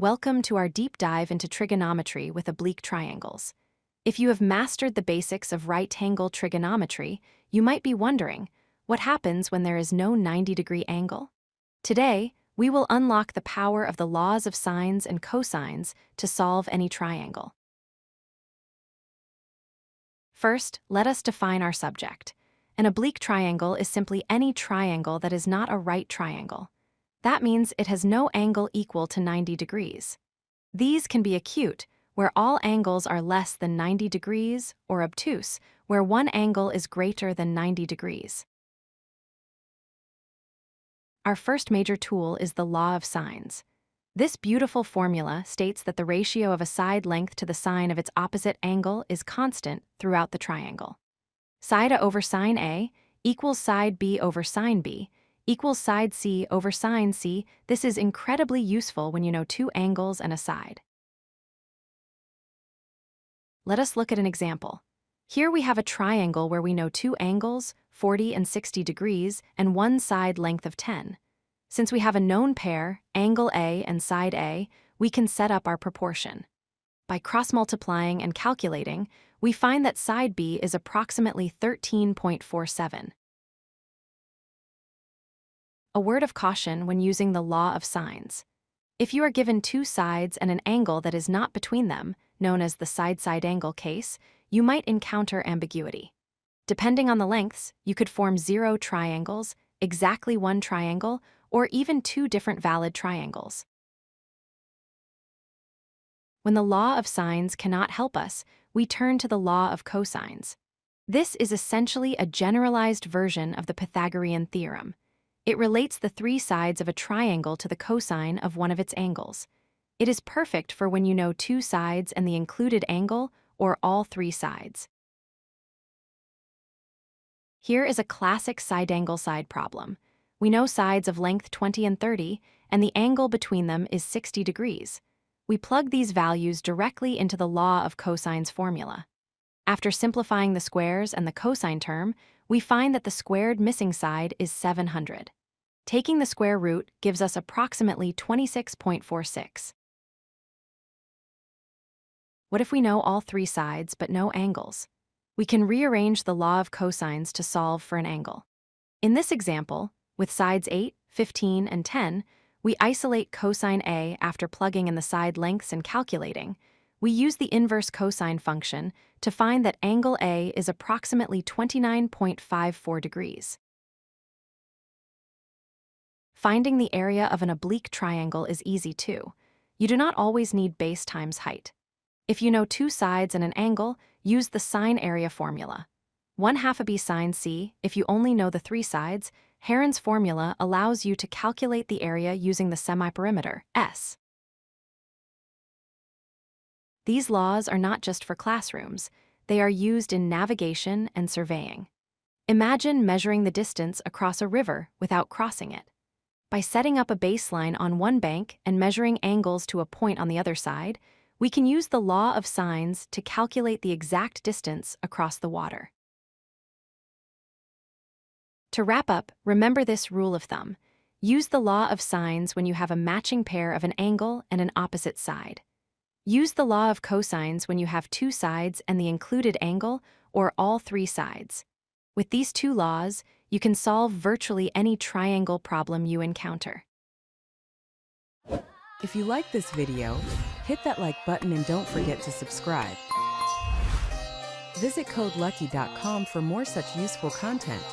Welcome to our deep dive into trigonometry with oblique triangles. If you have mastered the basics of right-angle trigonometry, you might be wondering, what happens when there is no 90-degree angle? Today, we will unlock the power of the laws of sines and cosines to solve any triangle. First, let us define our subject. An oblique triangle is simply any triangle that is not a right triangle. That means it has no angle equal to 90 degrees. These can be acute, where all angles are less than 90 degrees, or obtuse, where one angle is greater than 90 degrees. Our first major tool is the law of sines. This beautiful formula states that the ratio of a side length to the sine of its opposite angle is constant throughout the triangle. Side A over sine A equals side B over sine B equals side C over sine C. This is incredibly useful when you know two angles and a side. Let us look at an example. Here we have a triangle where we know two angles, 40 and 60 degrees, and one side length of 10. Since we have a known pair, angle A and side A, we can set up our proportion. By cross-multiplying and calculating, we find that side B is approximately 13.47. A word of caution when using the law of sines. If you are given two sides and an angle that is not between them, known as the side-side angle case, you might encounter ambiguity. Depending on the lengths, you could form 0 triangles, exactly one triangle, or even two different valid triangles. When the law of sines cannot help us, we turn to the law of cosines. This is essentially a generalized version of the Pythagorean theorem. It relates the three sides of a triangle to the cosine of one of its angles. It is perfect for when you know two sides and the included angle, or all three sides. Here is a classic side-angle side problem. We know sides of length 20 and 30, and the angle between them is 60 degrees. We plug these values directly into the law of cosines formula. After simplifying the squares and the cosine term, we find that the squared missing side is 700. Taking the square root gives us approximately 26.46. What if we know all three sides but no angles? We can rearrange the law of cosines to solve for an angle. In this example, with sides 8, 15, and 10, we isolate cosine A after plugging in the side lengths and calculating. We use the inverse cosine function to find that angle A is approximately 29.54 degrees. Finding the area of an oblique triangle is easy too. You do not always need base times height. If you know two sides and an angle, use the sine area formula. 1/2 b sine c. If you only know the three sides, Heron's formula allows you to calculate the area using the semiperimeter, S. These laws are not just for classrooms, they are used in navigation and surveying. Imagine measuring the distance across a river without crossing it. By setting up a baseline on one bank and measuring angles to a point on the other side, we can use the law of sines to calculate the exact distance across the water. To wrap up, remember this rule of thumb. Use the law of sines when you have a matching pair of an angle and an opposite side. Use the law of cosines when you have two sides and the included angle, or all three sides. With these two laws, you can solve virtually any triangle problem you encounter. If you like this video, hit that like button and don't forget to subscribe. Visit codelucky.com for more such useful content.